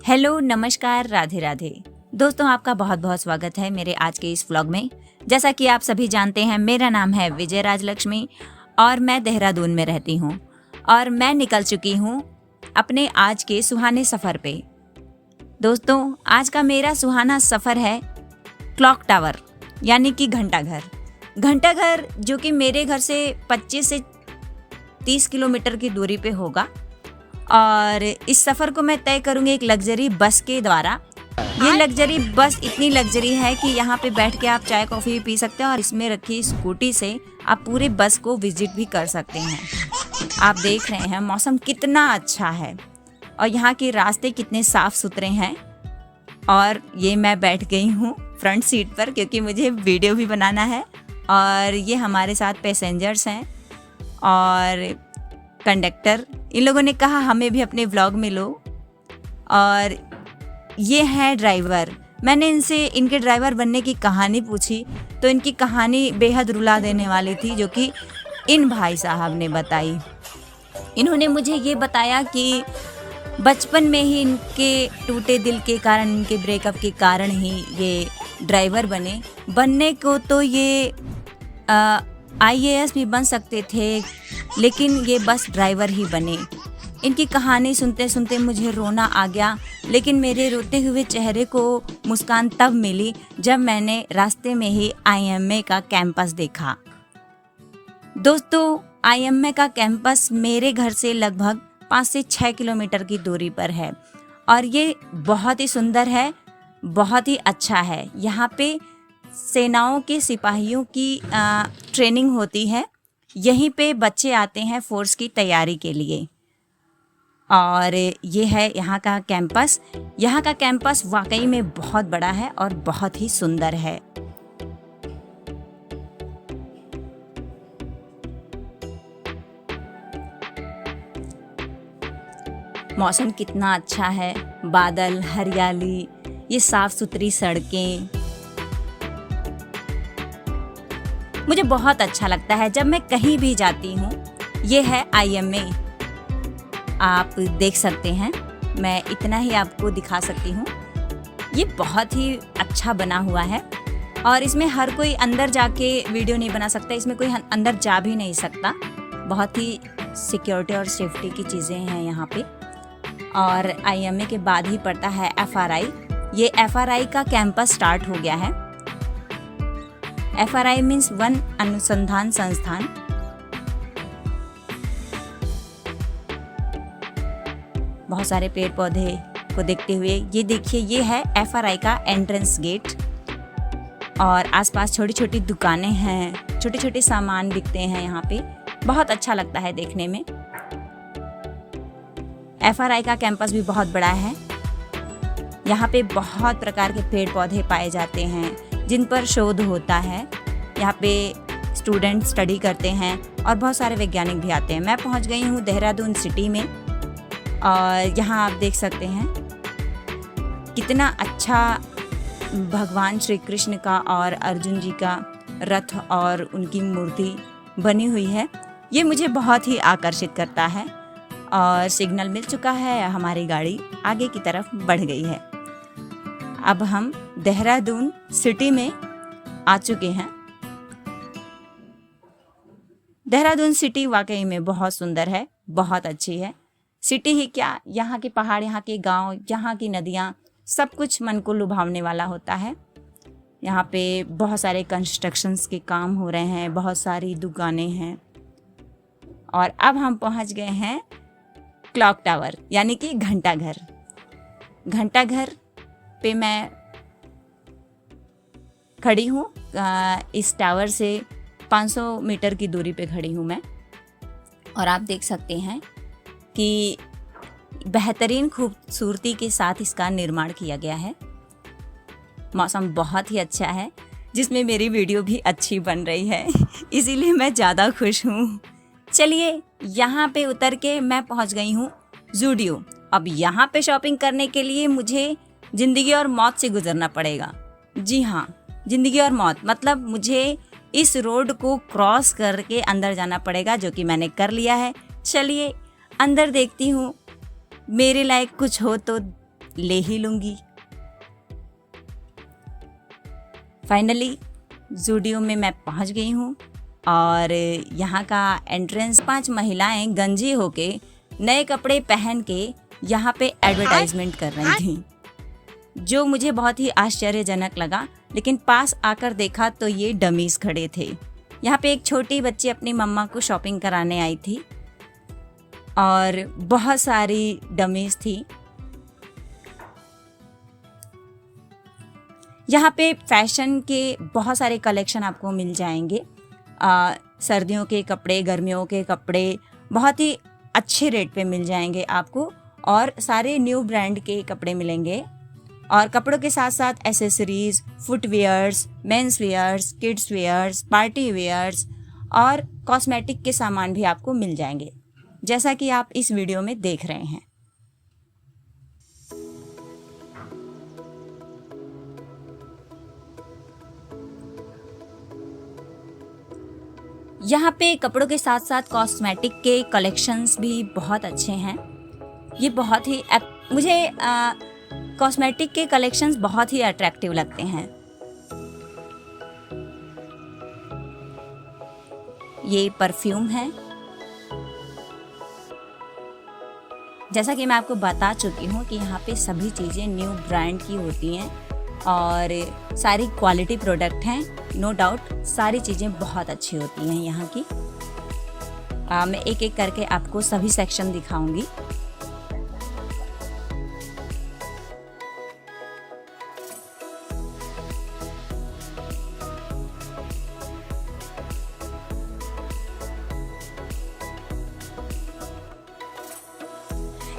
Hello, नमस्कार, राधे राधे। दोस्तों, आपका बहुत बहुत स्वागत है मेरे आज के इस व्लॉग में। जैसा कि आप सभी जानते हैं, मेरा नाम है विजय राजलक्ष्मी और मैं देहरादून में रहती हूँ और मैं निकल चुकी हूँ अपने आज के सुहाने सफ़र पे। दोस्तों, आज का मेरा सुहाना सफ़र है क्लॉक टावर यानी कि घंटाघर। घंटाघर जो कि मेरे घर से 25 से 30 किलोमीटर की दूरी पे होगा और इस सफ़र को मैं तय करूँगी एक लग्जरी बस के द्वारा। ये लग्जरी बस इतनी लग्जरी है कि यहाँ पे बैठ के आप चाय कॉफ़ी भी पी सकते हैं और इसमें रखी स्कूटी से आप पूरे बस को विजिट भी कर सकते हैं। आप देख रहे हैं मौसम कितना अच्छा है और यहाँ के रास्ते कितने साफ़ सुथरे हैं। और ये मैं बैठ गई हूँ फ्रंट सीट पर क्योंकि मुझे वीडियो भी बनाना है। और ये हमारे साथ पैसेंजर्स हैं और कंडक्टर। इन लोगों ने कहा हमें भी अपने व्लॉग में लो। और ये है ड्राइवर। मैंने इनसे इनके ड्राइवर बनने की कहानी पूछी तो इनकी कहानी बेहद रुला देने वाली थी, जो कि इन भाई साहब ने बताई। इन्होंने मुझे ये बताया कि बचपन में ही इनके टूटे दिल के कारण, इनके ब्रेकअप के कारण ही ये ड्राइवर बनने को तो ये IAS भी बन सकते थे, लेकिन ये बस ड्राइवर ही बने। इनकी कहानी सुनते सुनते मुझे रोना आ गया, लेकिन मेरे रोते हुए चेहरे को मुस्कान तब मिली जब मैंने रास्ते में ही IMA का कैंपस देखा। दोस्तों, IMA का कैंपस मेरे घर से लगभग 5 से 6 किलोमीटर की दूरी पर है और ये बहुत ही सुंदर है, बहुत ही अच्छा है। यहाँ पे सेनाओं के सिपाहियों की ट्रेनिंग होती है। यहीं पे बच्चे आते हैं फोर्स की तैयारी के लिए। और ये है यहाँ का कैंपस। यहाँ का कैंपस वाकई में बहुत बड़ा है और बहुत ही सुंदर है। मौसम कितना अच्छा है, बादल, हरियाली, ये साफ सुथरी सड़कें। मुझे बहुत अच्छा लगता है जब मैं कहीं भी जाती हूँ। ये है IMA, आप देख सकते हैं। मैं इतना ही आपको दिखा सकती हूँ। ये बहुत ही अच्छा बना हुआ है और इसमें हर कोई अंदर जाके वीडियो नहीं बना सकता। इसमें कोई अंदर जा भी नहीं सकता। बहुत ही सिक्योरिटी और सेफ्टी की चीज़ें हैं यहाँ पे। और IMA के बाद ही पड़ता है FRI। ये FRI का कैंपस स्टार्ट हो गया है। FRI मीन्स वन अनुसंधान संस्थान। बहुत सारे पेड़ पौधे को देखते हुए ये देखिए, ये है FRI का एंट्रेंस गेट और आसपास छोटी छोटी दुकानें हैं, छोटे छोटे सामान बिकते हैं यहाँ पे। बहुत अच्छा लगता है देखने में। FRI का कैंपस भी बहुत बड़ा है। यहाँ पे बहुत प्रकार के पेड़ पौधे पाए जाते हैं जिन पर शोध होता है। यहाँ पे स्टूडेंट स्टडी करते हैं और बहुत सारे वैज्ञानिक भी आते हैं। मैं पहुँच गई हूँ देहरादून सिटी में और यहाँ आप देख सकते हैं कितना अच्छा भगवान श्री कृष्ण का और अर्जुन जी का रथ और उनकी मूर्ति बनी हुई है। ये मुझे बहुत ही आकर्षित करता है। और सिग्नल मिल चुका है, हमारी गाड़ी आगे की तरफ बढ़ गई है। अब हम देहरादून सिटी में आ चुके हैं। देहरादून सिटी वाकई में बहुत सुंदर है, बहुत अच्छी है। सिटी ही क्या, यहाँ के पहाड़, यहाँ के गांव, यहाँ की नदियाँ, सब कुछ मन को लुभावने वाला होता है। यहाँ पे बहुत सारे कंस्ट्रक्शंस के काम हो रहे हैं, बहुत सारी दुकानें हैं। और अब हम पहुँच गए हैं क्लॉक टावर यानी कि घंटाघर। घंटाघर पे मैं खड़ी हूँ। इस टावर से 500 मीटर की दूरी पे खड़ी हूँ मैं। और आप देख सकते हैं कि बेहतरीन खूबसूरती के साथ इसका निर्माण किया गया है। मौसम बहुत ही अच्छा है जिसमें मेरी वीडियो भी अच्छी बन रही है, इसीलिए मैं ज़्यादा खुश हूँ। चलिए, यहाँ पे उतर के मैं पहुँच गई हूँ ज़ूडियो। अब यहाँ पे शॉपिंग करने के लिए मुझे ज़िंदगी और मौत से गुजरना पड़ेगा। जी हाँ, ज़िंदगी और मौत मतलब मुझे इस रोड को क्रॉस करके अंदर जाना पड़ेगा, जो कि मैंने कर लिया है। चलिए अंदर देखती हूँ, मेरे लायक कुछ हो तो ले ही लूँगी। फाइनली ज़ूडियो में मैं पहुंच गई हूँ और यहाँ का एंट्रेंस 5 महिलाएं गंजी होके नए कपड़े पहन के यहाँ पे एडवर्टाइजमेंट कर रही थी, जो मुझे बहुत ही आश्चर्यजनक लगा। लेकिन पास आकर देखा तो ये डमीज खड़े थे। यहाँ पे एक छोटी बच्ची अपनी मम्मा को शॉपिंग कराने आई थी और बहुत सारी डमीज थी। यहाँ पे फैशन के बहुत सारे कलेक्शन आपको मिल जाएंगे। सर्दियों के कपड़े, गर्मियों के कपड़े बहुत ही अच्छे रेट पे मिल जाएंगे आपको और सारे न्यू ब्रांड के कपड़े मिलेंगे। और कपड़ों के साथ साथ accessories, footwears, men's wears, kids wears, party wears और कॉस्मेटिक के सामान भी आपको मिल जाएंगे, जैसा कि आप इस वीडियो में देख रहे हैं। यहाँ पे कपड़ों के साथ साथ कॉस्मेटिक के कलेक्शंस भी बहुत अच्छे हैं। ये बहुत ही मुझे कॉस्मेटिक के कलेक्शंस बहुत ही अट्रैक्टिव लगते हैं। ये परफ्यूम है। जैसा कि मैं आपको बता चुकी हूँ कि यहाँ पे सभी चीज़ें न्यू ब्रांड की होती हैं और सारी क्वालिटी प्रोडक्ट हैं। नो डाउट सारी चीज़ें बहुत अच्छी होती हैं यहाँ की। मैं एक एक करके आपको सभी सेक्शन दिखाऊंगी।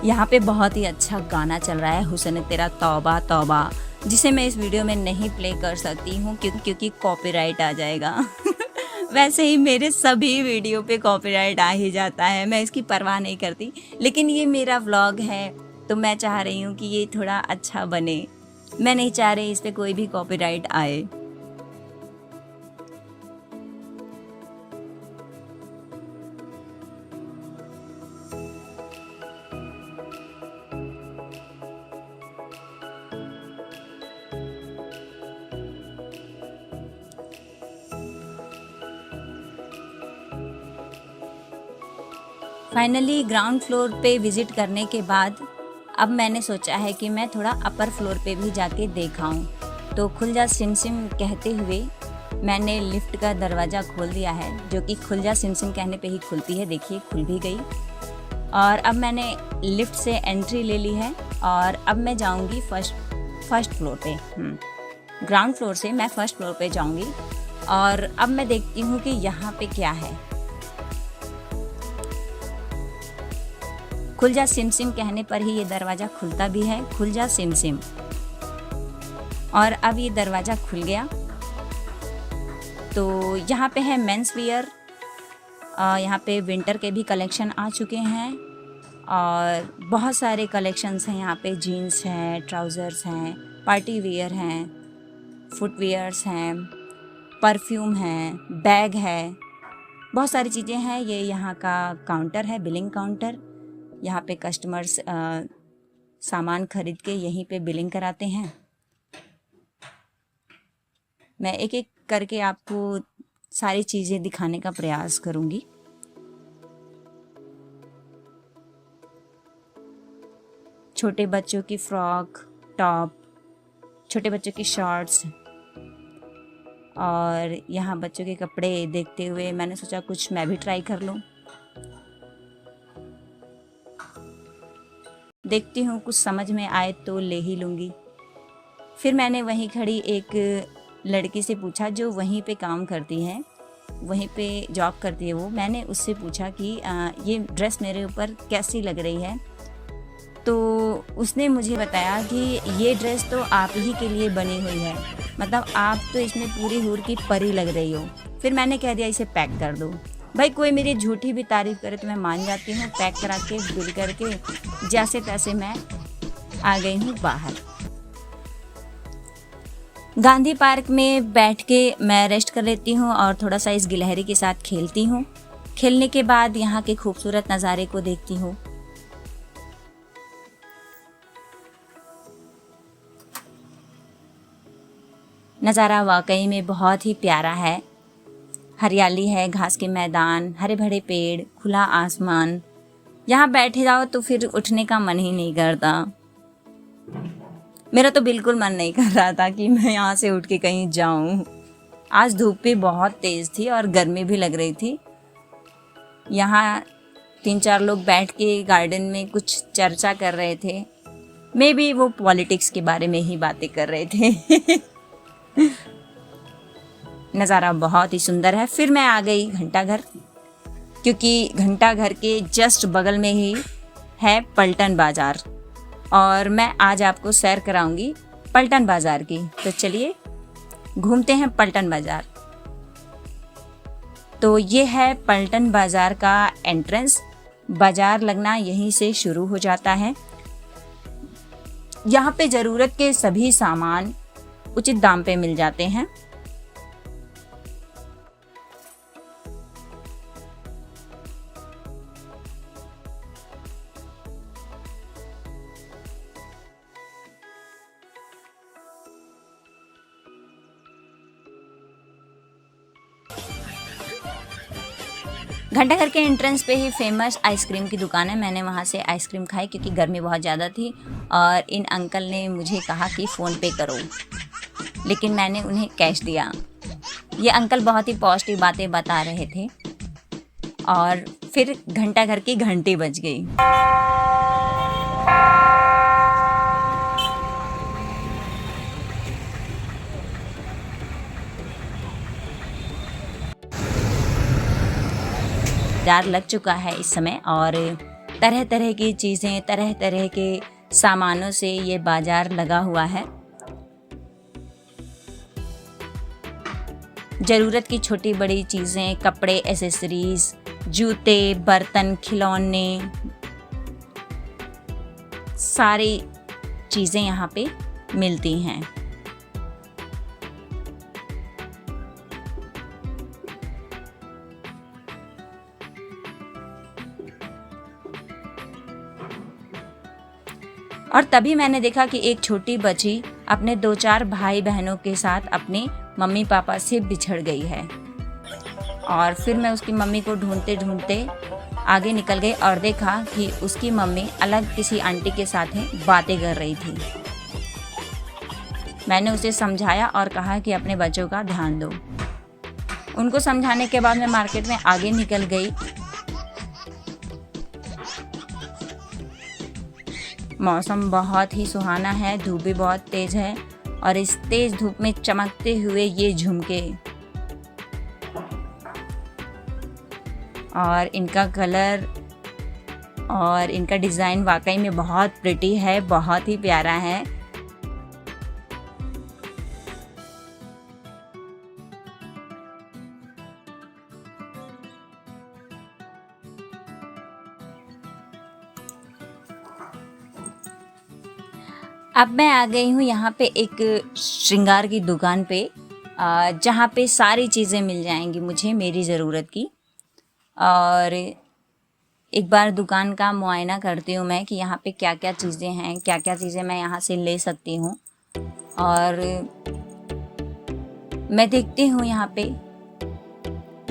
यहाँ पे बहुत ही अच्छा गाना चल रहा है, हुस्न तेरा तौबा तौबा, जिसे मैं इस वीडियो में नहीं प्ले कर सकती हूँ क्योंकि कॉपीराइट आ जाएगा। वैसे ही मेरे सभी वीडियो पे कॉपीराइट आ ही जाता है, मैं इसकी परवाह नहीं करती। लेकिन ये मेरा व्लॉग है तो मैं चाह रही हूँ कि ये थोड़ा अच्छा बने। मैं नहीं चाह रही इस पे कोई भी कॉपीराइट आए। फाइनली ग्राउंड फ्लोर पे विज़िट करने के बाद अब मैंने सोचा है कि मैं थोड़ा अपर फ्लोर पे भी जाके देखाऊं। तो खुल जा सिम सिम कहते हुए मैंने लिफ्ट का दरवाज़ा खोल दिया है, जो कि खुल जा सिम सिम कहने पे ही खुलती है। देखिए खुल भी गई। और अब मैंने लिफ्ट से एंट्री ले ली है और अब मैं जाऊंगी फर्स्ट फ्लोर पे। ग्राउंड फ्लोर से मैं फर्स्ट फ्लोर पे जाऊंगी और अब मैं देखती हूँ कि यहाँ पे क्या है। खुल जा सिम सिम कहने पर ही ये दरवाज़ा खुलता भी है, खुल जा सिम सिम। और अब ये दरवाज़ा खुल गया। तो यहाँ पे है मेंस वियर। यहाँ पे विंटर के भी कलेक्शन आ चुके हैं और बहुत सारे कलेक्शंस हैं। यहाँ पे जीन्स हैं, ट्राउज़र्स हैं, पार्टी वियर हैं, फुटवियर्स हैं, परफ्यूम हैं, बैग है, बहुत सारी चीज़ें हैं। ये यहाँ का काउंटर है, बिलिंग काउंटर। यहाँ पे कस्टमर्स सामान खरीद के यहीं पे बिलिंग कराते हैं। मैं एक एक करके आपको सारी चीज़ें दिखाने का प्रयास करूँगी। छोटे बच्चों की फ्रॉक, टॉप, छोटे बच्चों की शॉर्ट्स और यहाँ बच्चों के कपड़े देखते हुए मैंने सोचा कुछ मैं भी ट्राई कर लूँ। देखती हूँ कुछ समझ में आए तो ले ही लूँगी। फिर मैंने वहीं खड़ी एक लड़की से पूछा जो वहीं पे काम करती है, वहीं पे जॉब करती है वो। मैंने उससे पूछा कि ये ड्रेस मेरे ऊपर कैसी लग रही है। तो उसने मुझे बताया कि ये ड्रेस तो आप ही के लिए बनी हुई है, मतलब आप तो इसमें पूरी हूर की परी लग रही हो। फिर मैंने कह दिया इसे पैक कर दो। भाई कोई मेरी झूठी भी तारीफ़ करे तो मैं मान जाती हूँ। पैक करा के बिल करके जैसे तैसे मैं आ गई हूँ बाहर। गांधी पार्क में बैठ के मैं रेस्ट कर लेती हूँ और थोड़ा सा इस गिलहरी के साथ खेलती हूँ। खेलने के बाद यहाँ के खूबसूरत नज़ारे को देखती हूँ। नज़ारा वाकई में बहुत ही प्यारा है। हरियाली है, घास के मैदान, हरे भरे पेड़, खुला आसमान। यहाँ बैठे जाओ तो फिर उठने का मन ही नहीं करता। मेरा तो बिल्कुल मन नहीं कर रहा था कि मैं यहाँ से उठ के कहीं जाऊँ। आज धूप भी बहुत तेज़ थी और गर्मी भी लग रही थी। यहाँ 3-4 लोग बैठ के गार्डन में कुछ चर्चा कर रहे थे। मे बी वो पॉलिटिक्स के बारे में ही बातें कर रहे थे। नज़ारा बहुत ही सुंदर है। फिर मैं आ गई घंटाघर, क्योंकि घंटाघर के जस्ट बगल में ही है पलटन बाज़ार और मैं आज आपको सैर कराऊंगी पलटन बाज़ार की। तो चलिए घूमते हैं पलटन बाज़ार। तो ये है पलटन बाज़ार का एंट्रेंस। बाज़ार लगना यहीं से शुरू हो जाता है। यहाँ पे ज़रूरत के सभी सामान उचित दाम पे मिल जाते हैं। घंटाघर के एंट्रेंस पे ही फेमस आइसक्रीम की दुकान है। मैंने वहाँ से आइसक्रीम खाई क्योंकि गर्मी बहुत ज़्यादा थी और इन अंकल ने मुझे कहा कि फ़ोन पे करो, लेकिन मैंने उन्हें कैश दिया। ये अंकल बहुत ही पॉजिटिव बातें बता रहे थे और फिर घंटाघर की घंटी बज गई। बाजार लग चुका है इस समय और तरह तरह की चीज़ें, तरह तरह के सामानों से ये बाजार लगा हुआ है। ज़रूरत की छोटी बड़ी चीज़ें, कपड़े, एसेसरीज, जूते, बर्तन, खिलौने, सारी चीज़ें यहाँ पे मिलती हैं। और तभी मैंने देखा कि एक छोटी बच्ची अपने 2-4 भाई बहनों के साथ अपने मम्मी पापा से बिछड़ गई है। और फिर मैं उसकी मम्मी को ढूंढते ढूंढते आगे निकल गई और देखा कि उसकी मम्मी अलग किसी आंटी के साथ बातें कर रही थी। मैंने उसे समझाया और कहा कि अपने बच्चों का ध्यान दो। उनको समझाने के बाद मैं मार्केट में आगे निकल गई। मौसम बहुत ही सुहाना है, धूप भी बहुत तेज़ है और इस तेज़ धूप में चमकते हुए ये झुमके और इनका कलर और इनका डिज़ाइन वाकई में बहुत प्रिटी है, बहुत ही प्यारा है। अब मैं आ गई हूँ यहाँ पे एक श्रृंगार की दुकान पे, जहाँ पे सारी चीज़ें मिल जाएंगी मुझे मेरी ज़रूरत की। और एक बार दुकान का मुआयना करती हूँ मैं कि यहाँ पे क्या क्या चीज़ें हैं, क्या क्या चीज़ें मैं यहाँ से ले सकती हूँ। और मैं देखती हूँ यहाँ पे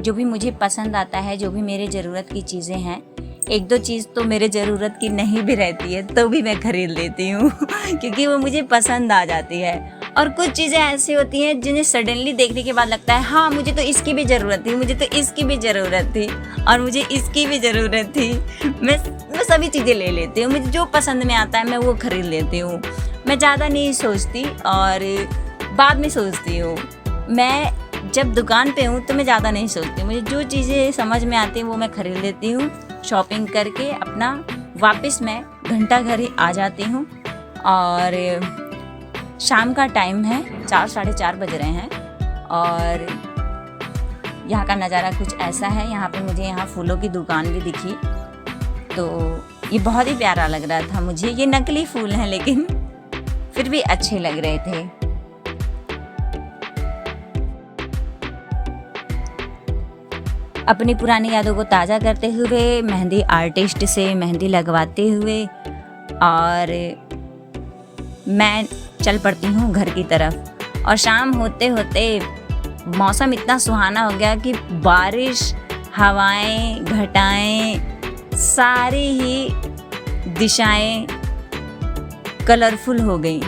जो भी मुझे पसंद आता है, जो भी मेरे ज़रूरत की चीज़ें हैं। 1-2 चीज़ तो मेरे ज़रूरत की नहीं भी रहती है तो भी मैं ख़रीद लेती हूँ क्योंकि वो मुझे पसंद आ जाती है। और कुछ चीज़ें ऐसी होती हैं जिन्हें सडनली देखने के बाद लगता है हाँ मुझे तो इसकी भी ज़रूरत थी, मुझे तो इसकी भी ज़रूरत थी और मुझे इसकी भी ज़रूरत थी। मैं सभी चीज़ें ले लेती हूँ, मुझे जो पसंद में आता है मैं वो ख़रीद लेती हूँ। मैं ज़्यादा नहीं सोचती और बाद में सोचती हूँ। मैं जब दुकान पे हूँ तो मैं ज़्यादा नहीं सोचती, मुझे जो चीज़ें समझ में आती हैं वो मैं ख़रीद लेती हूँ। शॉपिंग करके अपना वापस मैं घंटाघर ही आ जाती हूँ। और शाम का टाइम है, 4-4:30 बज रहे हैं और यहाँ का नज़ारा कुछ ऐसा है। यहाँ पे मुझे यहाँ फूलों की दुकान भी दिखी तो ये बहुत ही प्यारा लग रहा था मुझे। ये नकली फूल हैं लेकिन फिर भी अच्छे लग रहे थे। अपनी पुरानी यादों को ताज़ा करते हुए, मेहंदी आर्टिस्ट से मेहंदी लगवाते हुए और मैं चल पड़ती हूँ घर की तरफ। और शाम होते होते मौसम इतना सुहाना हो गया कि बारिश, हवाएं, घटाएं, सारी ही दिशाएं कलरफुल हो गई।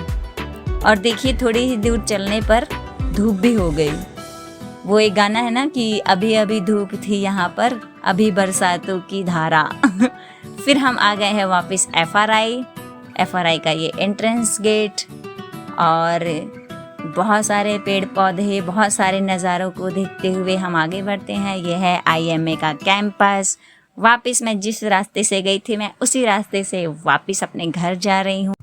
और देखिए थोड़ी ही दूर चलने पर धूप भी हो गई। वो एक गाना है ना कि अभी अभी धूप थी यहाँ पर, अभी बरसातों की धारा। फिर हम आ गए हैं वापस FRI का ये एंट्रेंस गेट, और बहुत सारे पेड़ पौधे, बहुत सारे नज़ारों को देखते हुए हम आगे बढ़ते हैं। ये है IMA का कैंपस। वापस मैं जिस रास्ते से गई थी मैं उसी रास्ते से वापस अपने घर जा रही हूँ।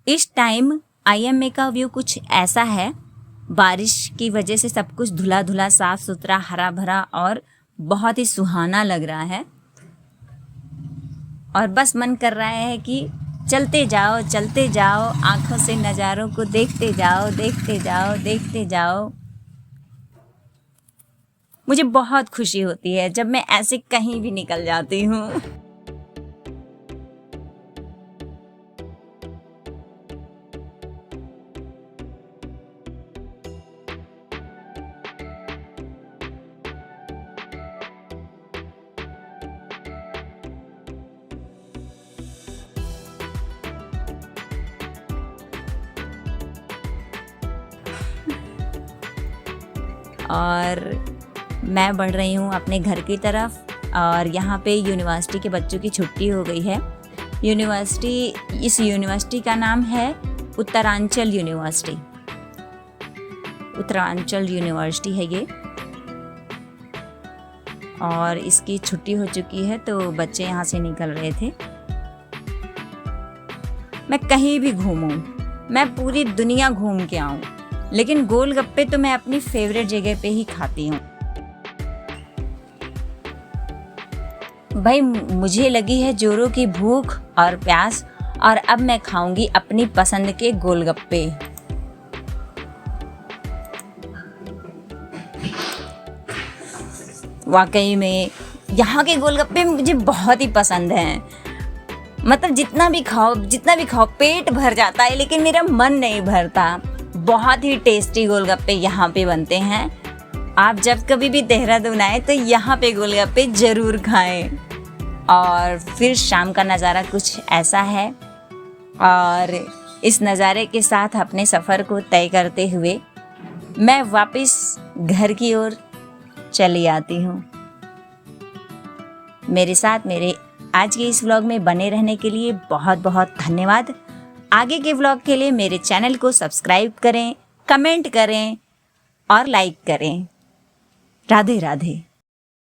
इस टाइम IMA का व्यू कुछ ऐसा है, बारिश की वजह से सब कुछ धुला धुला, साफ सुथरा, हरा भरा और बहुत ही सुहाना लग रहा है। और बस मन कर रहा है कि चलते जाओ, आंखों से नज़ारों को देखते जाओ। मुझे बहुत खुशी होती है जब मैं ऐसे कहीं भी निकल जाती हूँ। और मैं बढ़ रही हूँ अपने घर की तरफ, और यहाँ पे यूनिवर्सिटी के बच्चों की छुट्टी हो गई है। इस यूनिवर्सिटी का नाम है उत्तरांचल यूनिवर्सिटी है ये, और इसकी छुट्टी हो चुकी है तो बच्चे यहाँ से निकल रहे थे। मैं कहीं भी घूमूं, मैं पूरी दुनिया घूम के आऊं, लेकिन गोलगप्पे तो मैं अपनी फेवरेट जगह पे ही खाती हूँ। भाई मुझे लगी है जोरों की भूख और प्यास, और अब मैं खाऊंगी अपनी पसंद के गोलगप्पे। वाकई में यहाँ के गोलगप्पे मुझे बहुत ही पसंद हैं। मतलब जितना भी खाओ पेट भर जाता है, लेकिन मेरा मन नहीं भरता। बहुत ही टेस्टी गोलगप्पे यहाँ पे बनते हैं। आप जब कभी भी देहरादून आए तो यहाँ पे गोलगप्पे ज़रूर खाएं। और फिर शाम का नज़ारा कुछ ऐसा है, और इस नज़ारे के साथ अपने सफ़र को तय करते हुए मैं वापस घर की ओर चली आती हूँ। मेरे साथ मेरे आज के इस व्लॉग में बने रहने के लिए बहुत बहुत धन्यवाद। आगे के व्लॉग के लिए मेरे चैनल को सब्सक्राइब करें, कमेंट करें और लाइक करें। राधे राधे।